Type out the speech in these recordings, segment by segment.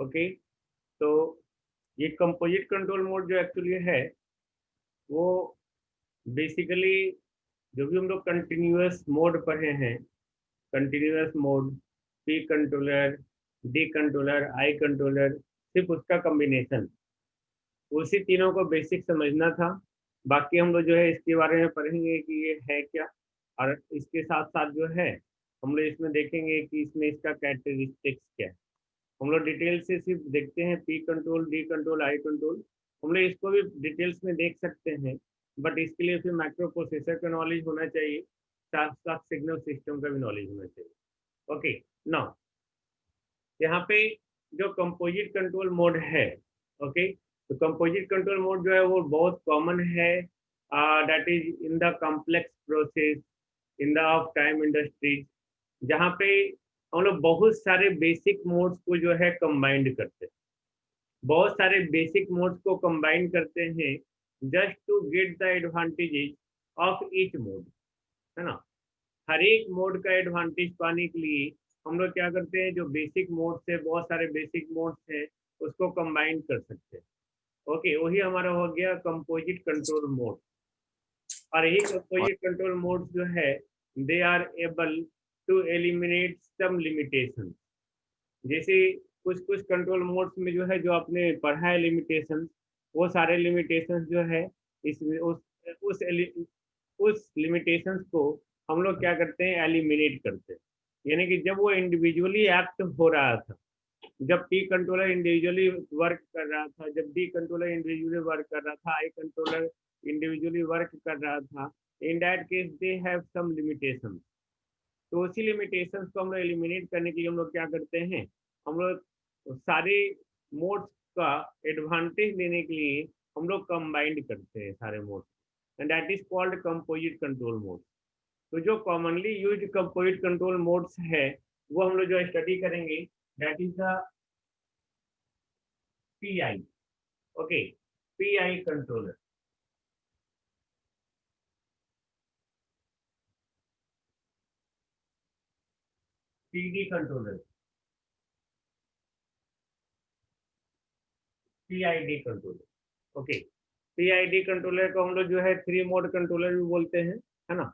Okay, तो ये composite control mode जो एक्चुअली है वो बेसिकली जो भी हम लोग कंटिन्यूअस मोड पढ़े हैं, continuous mode, P controller, D controller, I controller, सिर्फ उसका कॉम्बिनेशन, उसी तीनों को बेसिक समझना था। बाकी हम लोग जो है इसके बारे में पढ़ेंगे कि ये है क्या, और इसके साथ साथ जो है हम लोग इसमें देखेंगे कि इसमें इसका कैरेक्टरिस्टिक्स क्या है। हम लोग डिटेल से सिर्फ देखते हैं पी कंट्रोल, डी कंट्रोल, आई कंट्रोल, हम लोग इसको भी डिटेल्स में देख सकते हैं, बट इसके लिए फिर माइक्रो प्रोसेसर का नॉलेज होना चाहिए, साथ साथ सिग्नल सिस्टम का भी नॉलेज होना चाहिए। ओके, नाउ यहाँ पे जो कंपोजिट कंट्रोल मोड है, ओके, तो कंपोजिट कंट्रोल मोड जो है वो बहुत कॉमन है, that is in the complex process in the of time industries, जहाँ पे हम लोग बहुत सारे बेसिक मोड्स को जो है कंबाइंड करते हैं, बहुत सारे बेसिक मोड्स को कंबाइन करते हैं just to get the advantages of each mode, है ना। हर एक मोड का एडवांटेज पाने के लिए हम लोग क्या करते हैं, जो बेसिक मोड्स है, बहुत सारे बेसिक मोड्स हैं, उसको कंबाइन कर सकते हैं। ओके, वही हमारा हो गया कंपोजिट कंट्रोल मोड। और यही कंपोजिट कंट्रोल मोड जो है they are able to eliminate some limitation. जैसे कुछ कुछ कंट्रोल मोड्स में जो है जो आपने पढ़ा है लिमिटेशन, वो सारे लिमिटेशन जो है इसमें उस लिमिटेशंस को हम लोग क्या करते हैं, एलिमिनेट करते हैं। यानी कि जब वो इंडिविजुअली एक्ट हो रहा था, जब पी कंट्रोलर इंडिविजुअली वर्क कर रहा था, जब डी कंट्रोलर इंडिविजुअली वर्क कर रहा था, आई कंट्रोलर इंडिविजुअली वर्क कर रहा था, in that case they have some limitation. तो उसी लिमिटेशंस को हम लोग एलिमिनेट करने के लिए हम लोग क्या करते हैं, हम लोग सारे मोड्स का एडवांटेज लेने के लिए हम लोग कंबाइंड करते हैं सारे modes, and that is called composite control mode. तो जो commonly use composite control modes है वो हम लोग जो स्टडी करेंगे, that is the P I. Okay, P I controller, P D controller, P I D controller. Okay, P I D controller को हम लोग जो है थ्री मोड कंट्रोलर भी बोलते हैं, है ना।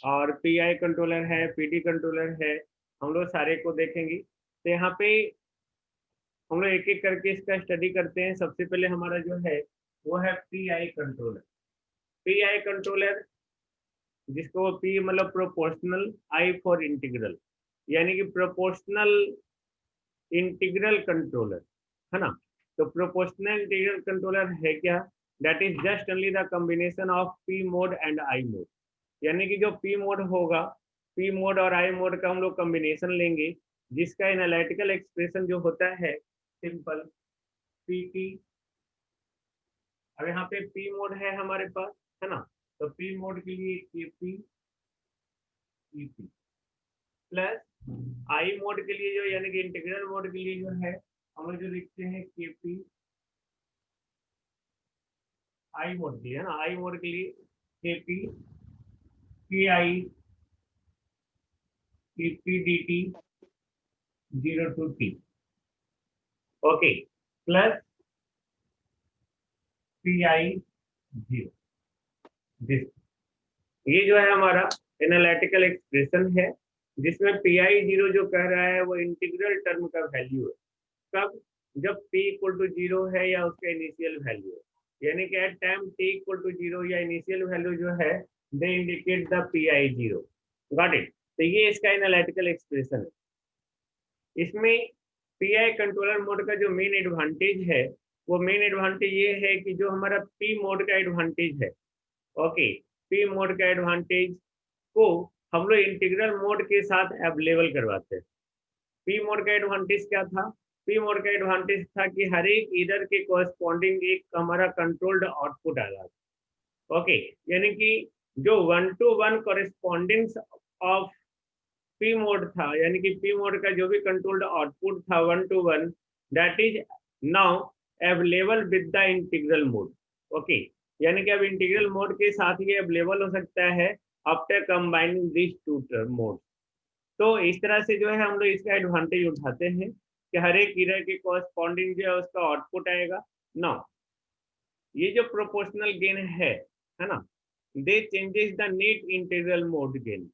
और पी आई कंट्रोलर है, पी डी कंट्रोलर है, हम लोग सारे को देखेंगे। तो यहाँ पे हम लोग एक एक करके इसका स्टडी करते हैं। सबसे पहले हमारा जो है वो है P I controller. P I controller, जिसको पी मतलब प्रोपोर्शनल, आई फॉर इंटीग्रल, यानी कि प्रोपोर्शनल इंटीग्रल कंट्रोलर, है ना। तो प्रोपोर्शनल इंटीग्रल कंट्रोलर है क्या, that is just only the combination of P mode and I mode. यानी कि जो पी मोड होगा, पी मोड और आई मोड का हम लोग कॉम्बिनेशन लेंगे, जिसका एनालिटिकल एक्सप्रेशन जो होता है सिंपल पी टी। अब यहाँ पे पी मोड है हमारे पास, है ना, तो पी मोड के लिए के पी ई पी प्लस आई मोड के लिए जो यानी कि इंटीग्रल मोड के लिए जो है हम लोग जो लिखते हैं के पी आई मोड के लिए, है ना, आई मोड के लिए के P P I P P D T 0 to t। Okay, plus P I 0, this, ये जो है हमारा एनालिटिकल एक्सप्रेशन है, जिसमें पी आई 0 जो कह रहा है वो इंटीग्रल टर्म का वैल्यू है। कब, जब p इक्वल टू 0 है या उसका इनिशियल वैल्यू है, यानी कि at time t equal to 0 या इनिशियल वैल्यू जो है they indicate the P I 0। Got it. तो ये इसका एनालिटिकल एक्सप्रेशन है। इसमें पी आई कंट्रोलर मोड का जो मेन एडवांटेज है, वो मेन एडवांटेज ये है कि जो हमारा पी मोड का एडवांटेज है, ओके, पी मोड का एडवांटेज को हम लोग इंटीग्रल मोड के साथ अवेलेबल करवाते हैं। पी मोड का एडवांटेज क्या था, पी मोड का एडवांटेज था कि हर एक इधर के कोरस्पॉन्डिंग एक हमारा कंट्रोल्ड आउटपुट आ रहा था। ओके, यानी कि जो 1-to-1 correspondence of P mode था, यानी कि पी मोड का जो भी कंट्रोल्ड आउटपुट था 1-to-1, that is now available with the integral mode. Okay, यानी कि अब इंटीग्रल मोड के साथ ये अवेलेबल हो सकता है after combining this two mode. तो इस तरह से जो है हम लोग इसका एडवांटेज उठाते हैं। कि हर एक ईरर के कॉरस्पॉन्डिंग जो है उसका आउटपुट आएगा। नो, ये जो प्रोपोर्शनल गेन है ना, they changes the net integral mode gain.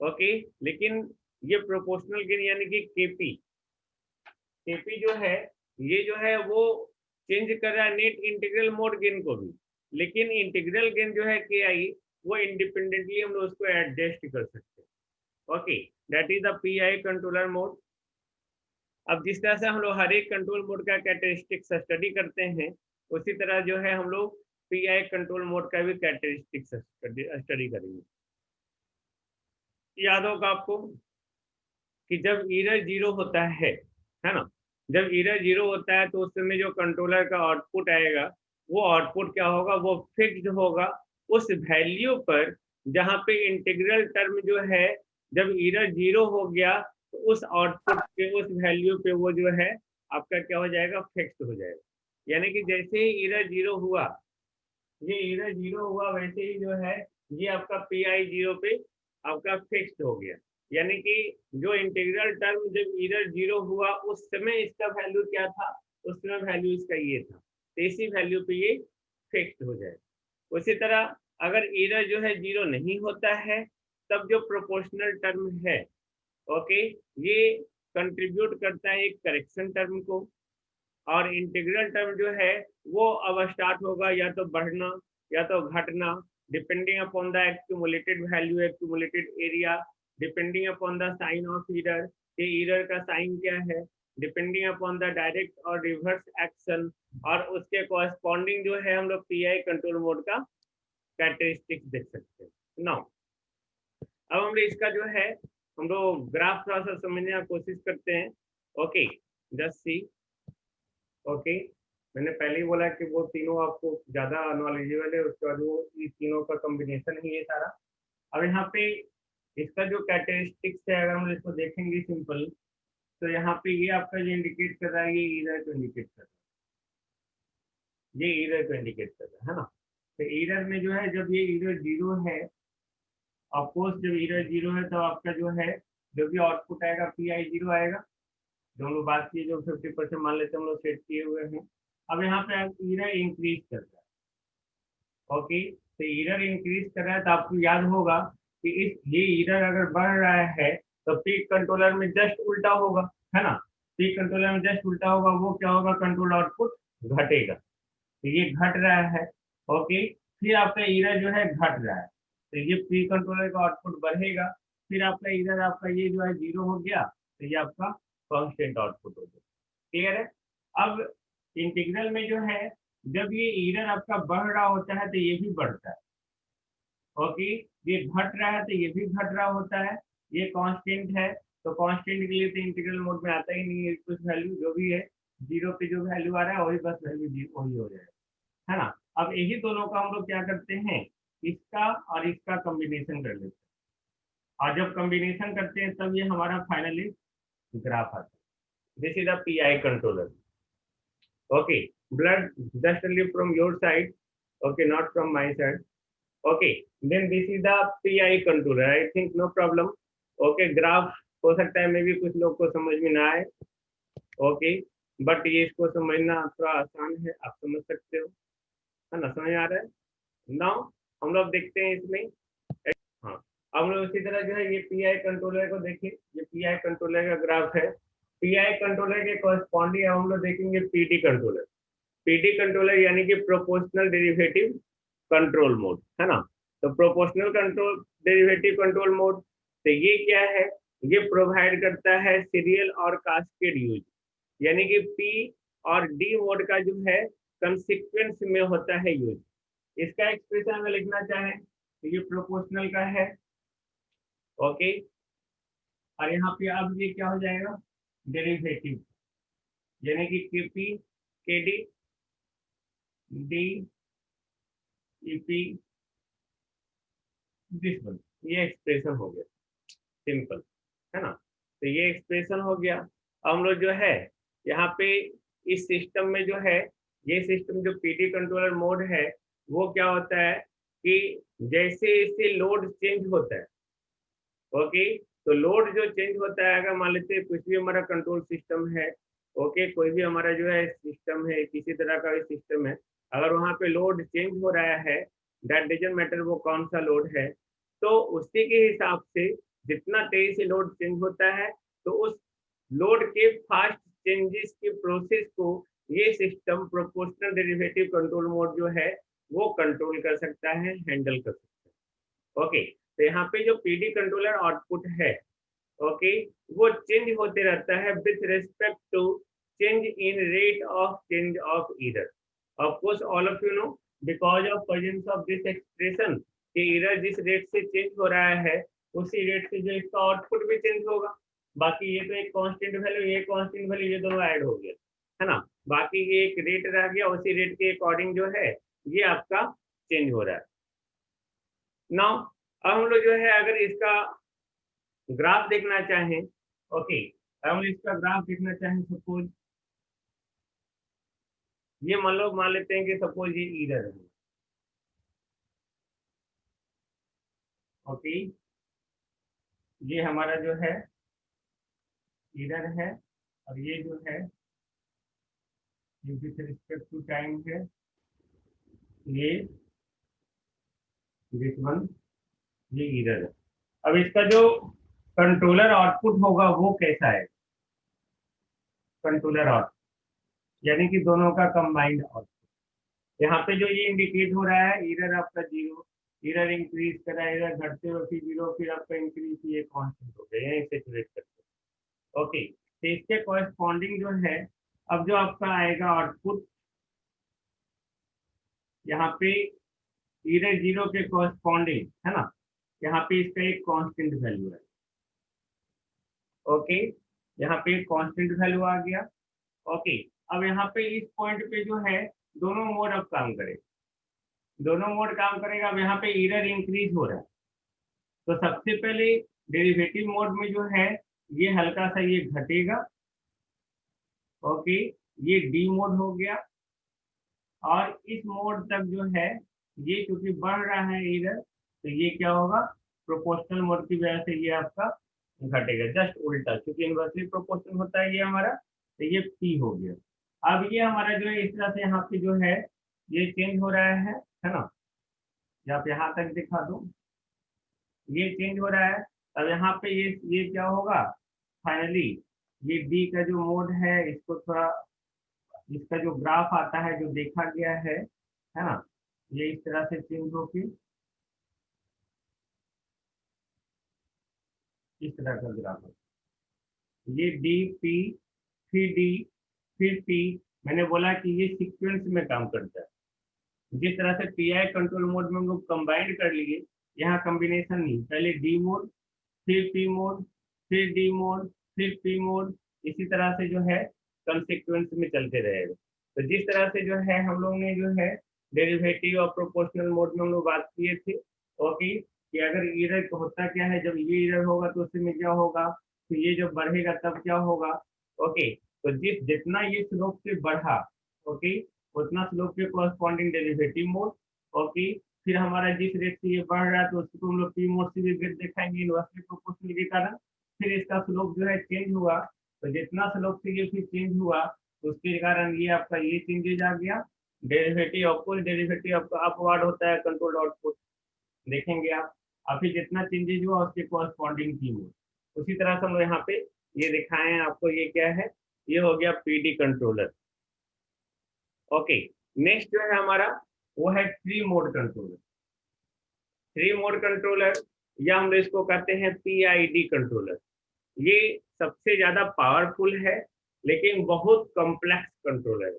Okay, लेकिन ये प्रोपोर्शनल गेन यानी कि केपी जो है, ये जो है वो चेंज कर रहा है नेट इंटीग्रल मोड गेन को भी, लेकिन इंटीग्रल गेन जो है के आई वो इंडिपेंडेंटली हम लोग उसको एडजस्ट कर सकते हैं। Okay, that is the P I controller mode. अब जिस तरह से हम लोग हर एक कंट्रोल मोड का कैरेक्टरिस्टिक्स स्टडी करते हैं, उसी तरह जो है हम लोग पी आई कंट्रोल मोड का भी कैरेक्टरिस्टिक्स स्टडी करेंगे। याद होगा आपको कि जब एरर जीरो होता है ना, जब एरर जीरो होता है तो उस समय जो कंट्रोलर का आउटपुट आएगा, वो आउटपुट क्या होगा, वो फिक्स्ड होगा उस वैल्यू पर, जहां पे इंटीग्रल टर्म जो है जब एरर जीरो हो गया तो उस आउटपुट पे, उस वैल्यू पे वो जो है आपका क्या हो जाएगा, फिक्स्ड हो जाएगा। यानी कि जैसे ही एरर जीरो हुआ, ये एरर जीरो हुआ, वैसे ही जो है ये आपका पी आई जीरो पे आपका फिक्स्ड हो गया। यानी कि जो इंटीग्रल टर्म जब एरर जीरो हुआ उस समय इसका वैल्यू क्या था, उस समय वैल्यू इसका ये था, तो इसी वैल्यू पे ये फिक्स्ड हो जाए। उसी तरह अगर एरर जो है जीरो नहीं होता है, तब जो प्रोपोर्शनल टर्म है, ओके, ये कंट्रीब्यूट करता है एक करेक्शन टर्म को, और इंटीग्रल टर्म जो है वो अब स्टार्ट होगा या तो बढ़ना या तो घटना, depending upon the accumulated value, accumulated area, depending upon the sign of error, ये एरर का साइन क्या है, डिपेंडिंग अपॉन द डायरेक्ट और रिवर्स एक्शन, और उसके कॉरस्पॉन्डिंग जो है हम लोग पीआई कंट्रोल मोड का कैरेक्टरिस्टिक्स देख सकते हैं। नाउ अब हम इसका जो है हम लोग ग्राफ थोड़ा सा समझने की कोशिश करते हैं। Okay, just see. ओके, मैंने पहले ही बोला कि वो तीनों आपको ज्यादा नॉलेजेबल है, उसके बाद वो इस तीनों का कॉम्बिनेशन है ये सारा। अब यहाँ पे इसका जो कैरेक्टरिस्टिक्स है, अगर हम इसको देखेंगे सिंपल, तो यहाँ पे ये आपका जो इंडिकेट कर रहा है, ये एरर को इंडिकेट कर रहा है, ये एरर को इंडिकेट कर रहा है ना। तो एरर में जो है, जब ये एरर जीरो है, ऑफकोर्स जब एरर जीरो है, तो आपका जो है जो भी आउटपुट आएगा पी आई जीरो आएगा। जो हम लोग बात की, जो 50% मान लेते हैं हम लोग सेट किए हुए हैं। अब यहाँ पे एरर इंक्रीज कर रहा है। ओके, तो एरर इंक्रीज कर रहा है, तो आपको याद होगा कि ये एरर अगर बढ़ रहा है तो पीक कंट्रोलर में जस्ट उल्टा होगा, है ना। पीक कंट्रोलर में जस्ट उल्टा होगा, वो क्या होगा, कंट्रोल आउटपुट घटेगा। तो ये घट रहा है। ओके, फिर आपका एरर जो है घट रहा है, तो ये प्री कंट्रोलर का आउटपुट बढ़ेगा। फिर आपका एरर आपका ये जो है जीरो हो गया, तो ये आपका कांस्टेंट आउटपुट हो गया। क्लियर है। अब इंटीग्रल में जो है, जब ये एरर आपका बढ़ रहा होता है तो ये भी बढ़ता है। ओके, ये घट रहा है तो ये भी घट रहा होता है। ये कांस्टेंट है, तो कांस्टेंट के लिए तो इंटीग्रल मोड में आता ही नहीं है कुछ वैल्यू, जो भी है जीरो पे जो वैल्यू आ रहा है वही बस वैल्यू वही हो जाएगा, है ना। अब यही दोनों का हम लोग क्या करते हैं, इसका और इसका कॉम्बिनेशन कर लेते हैं, और जब कॉम्बिनेशन करते हैं तब ये हमारा फाइनली ग्राफ आता है। This is the pi controller. Okay, blood just only from your side, okay, not from my side। okay, then this is the PI controller, I think no problem। okay, graph हो सकता है मे भी कुछ लोग को समझ में ना आए, ओके, बट ये इसको समझना थोड़ा आसान है, आप समझ सकते हो, है ना, समझ आ रहा है। नाउ हम लोग देखते हैं इसमें। हाँ, अब हम लोग इसी तरह जो है ये पीआई कंट्रोलर को देखिए, ये पीआई कंट्रोलर का ग्राफ है। पीआई कंट्रोलर के कॉरस्पॉन्डिंग हम लोग देखेंगे पीडी कंट्रोलर। पीडी कंट्रोलर यानी कि प्रोपोर्शनल डेरिवेटिव कंट्रोल मोड, है ना। तो proportional control derivative control mode, तो ये क्या है, ये प्रोवाइड करता है सीरियल और कास्केड यूज, यानी कि पी और डी मोड का जो है कंसिक्वेंस में होता है यूज। इसका एक्सप्रेशन में लिखना चाहें तो ये प्रोपोर्शनल का है। ओके, और यहाँ पे अब ये क्या हो जाएगा, डेरिवेटिव, यानी कि KP KD D EP this one, ये एक्सप्रेशन हो गया सिंपल, है ना। तो ये एक्सप्रेशन हो गया। अब हम लोग जो है यहाँ पे इस सिस्टम में जो है, ये सिस्टम जो पीडी कंट्रोलर मोड है, वो क्या होता है कि जैसे इससे लोड चेंज होता है, ओके, तो लोड जो चेंज होता है, अगर मान लेते हैं कुछ भी हमारा कंट्रोल सिस्टम है, ओके, कोई भी हमारा जो है सिस्टम है, किसी तरह का भी सिस्टम है, अगर वहाँ पे लोड चेंज हो रहा है, दैट डजंट मैटर वो कौन सा लोड है, तो उसी के हिसाब से जितना तेजी से लोड चेंज होता है, तो उस लोड के फास्ट चेंजेस की प्रोसेस को ये system proportional derivative control mode जो है वो कंट्रोल कर सकता है, हैंडल कर सकता है। ओके, तो यहाँ पे जो पीडी कंट्रोलर आउटपुट है, ओके, वो चेंज होते रहता है with respect to change in rate of change of error. Of course all of you know, because of presence of this expression कि एरर जिस रेट से चेंज हो रहा है उसी रेट से जो इसका आउटपुट भी चेंज होगा। बाकी ये तो एक कांस्टेंट वैल्यू, ये कांस्टेंट वैल्यू, ये दोनों ऐड हो गया, है ना। बाकी ये एक रेट रह गया, उसी रेट के अकॉर्डिंग जो है ये आपका चेंज हो रहा है। नाउ अब हम लोग जो है अगर इसका ग्राफ देखना चाहें, ओके, हम इसका ग्राफ देखना चाहें, सपोज ये मान लेते हैं कि सपोज ये इधर है, ओके, ये हमारा जो है इधर है, और ये जो है ये विथ रिस्पेक्ट टू टाइम है, ये दिस वन, ये इधर है। अब इसका जो कंट्रोलर आउटपुट होगा वो कैसा है, कंट्रोलर आउटपुट यानी कि दोनों का कंबाइंड आउटपुट। यहाँ पे जो ये इंडिकेट हो रहा है इधर आपका जीरो, इधर इंक्रीज कर रहा है, इधर घटते हुए फिर जीरो, फिर आपका इंक्रीज, ये कांस्टेंट हो गया, यहीं से सेचुरेट करते हैं। ओके, तो इसके कॉरेस्पॉन्डिंग जो है अब जो आपका आएगा आउटपुट, यहाँ पे इधर जीरो के कॉरेस्पॉन्डिंग है ना, यहाँ पे इसका एक कांस्टेंट वैल्यू है। ओके, यहाँ पे एक कांस्टेंट वैल्यू आ गया। ओके, अब यहाँ पे इस पॉइंट पे जो है दोनों मोड अब काम करेगा, दोनों मोड काम करेगा। अब यहाँ पे एरर इंक्रीज हो रहा है, तो सबसे पहले डेरिवेटिव मोड में जो है ये हल्का सा ये घटेगा, ओके, ये डी मोड हो गया, और इस मोड तक जो है ये क्योंकि बढ़ रहा है एरर, तो ये क्या होगा, प्रोपोर्शनल मोड की वजह से ये आपका घटेगा, जस्ट उल्टा, क्योंकि इन्वर्सली प्रोपोर्शनल होता है ये हमारा, तो ये पी हो गया। अब ये हमारा जो है इस तरह से यहाँ पे जो है ये चेंज हो रहा है ना, या आप यहाँ तक दिखा दो, ये चेंज हो रहा है। अब यहाँ पे ये क्या होगा, फाइनली ये डी का जो मोड है इसको थोड़ा, इसका जो ग्राफ आता है जो देखा गया है ना, ये इस तरह से चेंज होके इस तरह का ग्राफ है, ये डी पी फिर डी फिर पी। मैंने बोला कि ये सीक्वेंस में काम करता है, जिस तरह से पीआई कंट्रोल मोड में हम लोग कंबाइंड कर लिए, यहाँ कॉम्बिनेशन नहीं, पहले डी मोड, फिर पी मोड, फिर डी मोड, फिर पी मोड, इसी तरह से जो है कंसिक्वेंस में चलते रहेगा। तो जिस तरह से जो है हम लोग ने जो है डेरिवेटिव और प्रोपोर्शनल मोड में हम लोग बात किए थे, ओके, कि अगर इरर होता क्या है, जब ये इरर होगा तो उसमें क्या होगा, तो ये जब बढ़ेगा तब क्या होगा, ओके, तो जितना ये स्लोप से बढ़ा, ओके, उतना स्लोप के कॉरस्पॉन्डिंग डेरिवेटिव मोड, ओके, फिर हमारा जिस रेट से ये बढ़ रहा है तो उसको हम लोग पी मोड से भी रेट दिखाएंगे इनवर्सली प्रोपोर्शनल के कारण। फिर इसका स्लोप जो है चेंज हुआ, तो जितना स्लोप से ये फिर चेंज हुआ तो उसके कारण ये आपका ये चेंजेज आ गया, डेरिवेटिव ऑफकोर्स डेरिवेटिव आपका अपवार्ड होता है कंट्रोल आउटपुट, देखेंगे आप। और फिर जितना चेंजेज हुआ उसके कॉरस्पॉन्डिंग पी मोड, उसी तरह से हम यहाँ पे ये दिखाए हैं आपको, ये क्या है, ये हो गया पीडी कंट्रोलर। ओके, नेक्स्ट जो है हमारा वो है three mode controller. Three mode controller या हम इसको कहते हैं पीआईडी कंट्रोलर। ये सबसे ज्यादा पावरफुल है लेकिन बहुत कॉम्प्लेक्स कंट्रोलर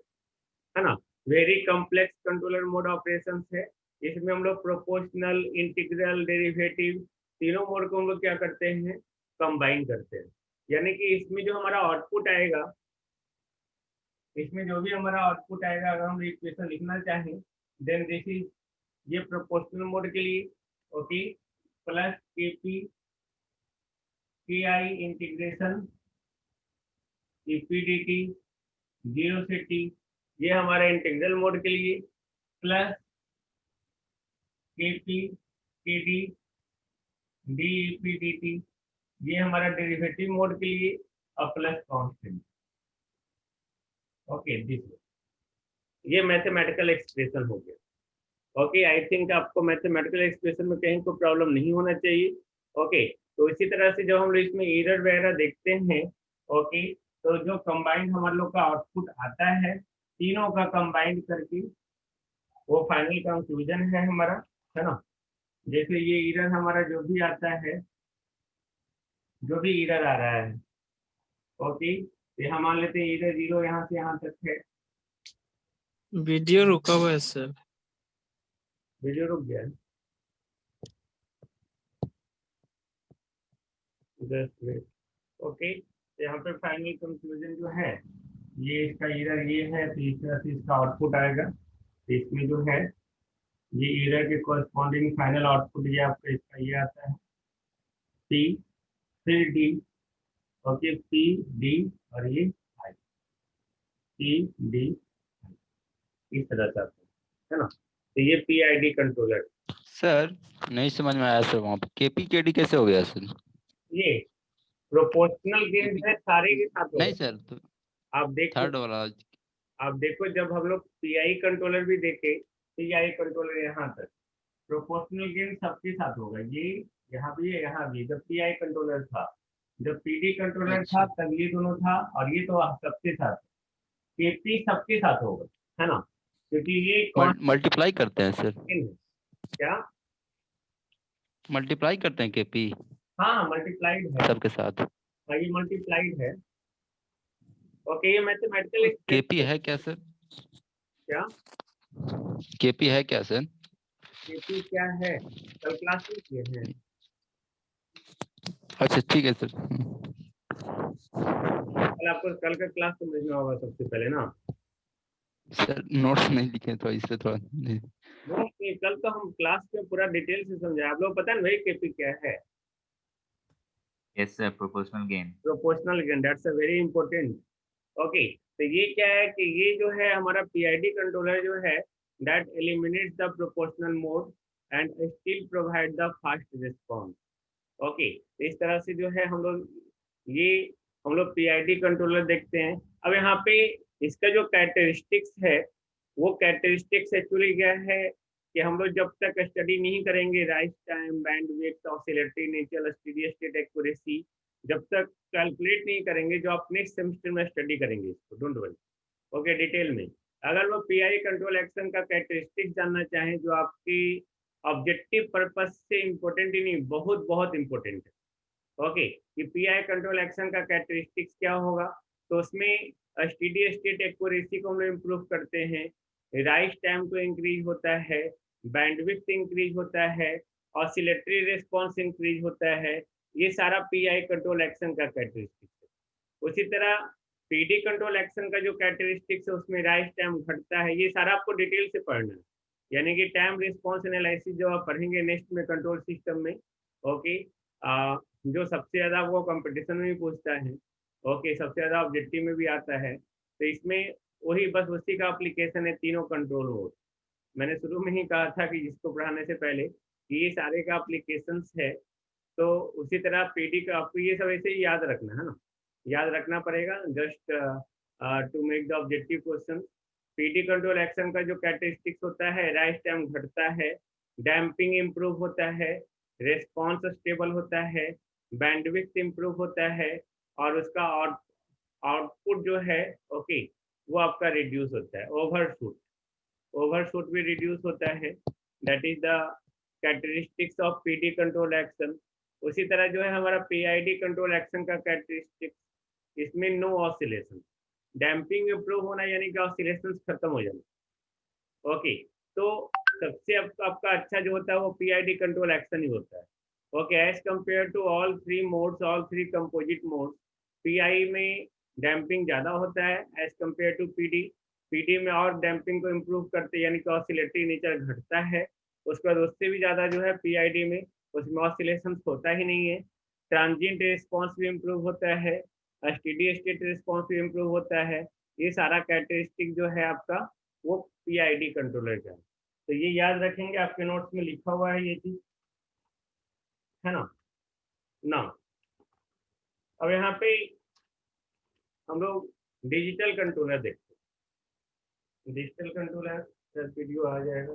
है ना, very complex controller mode operation है। इसमें हम लोग प्रोपोर्शनल, इंटीग्रल, डेरिवेटिव तीनों मोड को हम लोग क्या करते हैं, कंबाइन करते हैं। यानी कि इसमें जो हमारा आउटपुट आएगा, इसमें जो भी हमारा आउटपुट आएगा, अगर हम इक्वेशन लिखना चाहें, देन दिस इज, ये प्रोपोर्शनल मोड के लिए, ओके, प्लस के पी के आई इंटीग्रेशन डी टी, जीरो से टी, ये हमारा इंटीग्रल मोड के लिए, प्लस के पी के D D P D T, ये हमारा डेरिवेटिव मोड के लिए प्लस कांस्टेंट। ओके, दिस ये मैथमेटिकल एक्सप्रेशन हो गया। ओके, आई थिंक आपको मैथमेटिकल एक्सप्रेशन में कहीं कोई प्रॉब्लम नहीं होना चाहिए। ओके, तो इसी तरह से जब हम लोग इसमें एरर वगैरह देखते हैं, ओके, तो जो कंबाइंड हमारे लोग का आउटपुट आता है तीनों का कंबाइंड करके वो फाइनल कंक्लूजन है हमारा, है ना। जैसे ये एरर हमारा जो भी आता है, जो भी एरर आ रहा है, ओके, तो यहाँ मान लेते हैं एरर 0 यहाँ से यहाँ तक है। वीडियो रुका हुआ है सर। वीडियो रुक गया है? Just wait. ओके, तो यहाँ पे फाइनल कंक्लूजन जो है, ये इसका एरर ये है, तो इस तरह से इसका आउटपुट आएगा। तो इसमें जो है ये एरर के कॉरस्पॉन्डिंग फाइनल आउटपुट ये आपका इसका ये आता है पी, फिर डी। ओके, पी डी और ये आई, पी डी इस तरह से आता है ना। तो ये P I D controller. Sir नहीं समझ में आया सर, वहाँ पे केपी केडी कैसे हो गया सर? ये प्रोपोर्शनल गेन जो है सारे के साथ नहीं होगा। सर, तो आप देखो, थर्ड वाला। आप देखो जब हम लोग पीआई कंट्रोलर भी देखे, पीआई कंट्रोलर यहाँ तक प्रोपोर्शनल गेन सबके साथ होगा। ये यहाँ भी है, यहाँ भी। जब पीआई कंट्रोलर था, जब पीडी कंट्रोलर था, अच्छा, तब ये दोनों था, और ये तो सबके साथ। केपी सबके साथ होगा, है ना, क्योंकि ये कौन मल्टीप्लाई करते हैं सर? है क्या? मल्टीप्लाई करते हैं केपी हाँ, मल्टीप्लाइड है। सबके साथ। हाँ, ये मल्टीप्लाइड है। ओके, ये मैथमेटिकल केपी एक्सप्रेशन है क्या सर? क्या? केपी है क्या सर? केपी क्या है, कल क्लास में किए हैं। अच्छा ठीक है सर। कल आपको कल का क्लास समझना होगा सबसे पहले ना। सर नोट्स नहीं लिखे तो इससे थोड़ा नोट्स नहीं, कल तो हम क्लास में पूरा डिटेल से समझाए। आप लोग पता है भाई केपी क्या है? Yes, sir. Proportional gain. Proportional gain, that's a very important. Okay, तो ये क्या है कि ये जो है हमारा पीआईडी कंट्रोलर जो है, that eliminates the proportional mode and still provide the fast response. Okay, इस तरह से जो है ये हम लोग पीआईडी कंट्रोलर देखते हैं। अब यहाँ पे इसका जो कैरेक्टरिस्टिक्स है, वो कैरेक्टरिस्टिक्स एक्चुअली क्या है कि हम लोग जब तक स्टडी नहीं करेंगे rise time, bandwidth, oscillatory nature, steady state accuracy, जब तक कैलकुलेट नहीं करेंगे, जो आप नेक्स्ट सेमेस्टर में स्टडी करेंगे इसको, डोंट वरी। ओके, डिटेल में अगर वो पीआई कंट्रोल एक्शन का कैरेक्टरिस्टिक्स जानना चाहें, जो आपकी ऑब्जेक्टिव पर्पस से इम्पोर्टेंट ही नहीं, बहुत बहुत इम्पोर्टेंट है। ओके, कि पीआई कंट्रोल एक्शन का कैरेक्टरिस्टिक्स क्या होगा, तो उसमें स्टेडी स्टेट एक्यूरेसी को हम लोग इम्प्रूव करते हैं, राइज टाइम को इंक्रीज होता है, बैंडविड्थ इंक्रीज होता है, ऑसिलेटरी रिस्पॉन्स इंक्रीज होता है। ये सारा पीआई कंट्रोल एक्शन का कैरेक्टरिस्टिक्स है। उसी तरह पीडी कंट्रोल एक्शन का जो कैरेक्टरिस्टिक्स है, उसमें राइज टाइम घटता है। ये सारा आपको डिटेल से पढ़ना है, यानी कि टाइम रिस्पॉन्स एनालिसिस जो आप पढ़ेंगे नेक्स्ट में कंट्रोल सिस्टम में। ओके, जो सबसे ज़्यादा वो कंपटीशन में भी पूछता है। ओके, सबसे ज़्यादा ऑब्जेक्टिव में भी आता है। तो इसमें वही बस उसी का एप्लीकेशन है, तीनों कंट्रोल मोड। मैंने शुरू में ही कहा था कि जिसको पढ़ाने से पहले कि ये सारे का एप्लीकेशंस है। तो उसी तरह पीडी का आपको ये सब ऐसे ही याद रखना है ना, याद रखना पड़ेगा, just to make the objective question. PD control action का जो कैरेक्टरिस्टिक्स होता है, राइज टाइम घटता है, डैम्पिंग इम्प्रूव होता है, रिस्पॉन्स स्टेबल होता है, बैंडविड्थ इम्प्रूव होता है, और उसका आउटपुट जो है, ओके, वो आपका रिड्यूस होता है, ओवरशूट, ओवरशूट भी रिड्यूस होता है। That is the characteristics of PD control action. उसी तरह जो है हमारा पीआईडी कंट्रोल एक्शन का कैरेक्टरिस्टिक्स, इसमें नो ऑसिलेशन, डैम्पिंग इम्प्रूव होना, यानी कि ऑसिलेशन खत्म हो जाना। ओके, तो सबसे आपका अच्छा जो होता है वो पीआईडी कंट्रोल एक्शन ही होता है। Okay, as compare to all three modes, all three composite modes, PI में डैम्पिंग ज़्यादा होता है as compare to PD. PD में और डैम्पिंग को इम्प्रूव करते, यानी कि ऑसिलेटरी नेचर घटता है। उसके बाद उससे भी ज़्यादा जो है पीआईडी में, उसमें ऑसिलेशन होता ही नहीं है। ट्रांजिएंट रिस्पॉन्स भी इम्प्रूव होता है, स्टेडी स्टेट रिस्पॉन्स भी इम्प्रूव होता है। ये सारा कैरेक्टरिस्टिक जो है आपका वो पीआईडी कंट्रोलर का है। तो ये याद रखेंगे, आपके नोट्स में लिखा हुआ है ये चीज, है ना। ना अब यहाँ पे हम लोग डिजिटल कंट्रोलर देखते हैं। डिजिटल कंट्रोलर वीडियो आ जाएगा।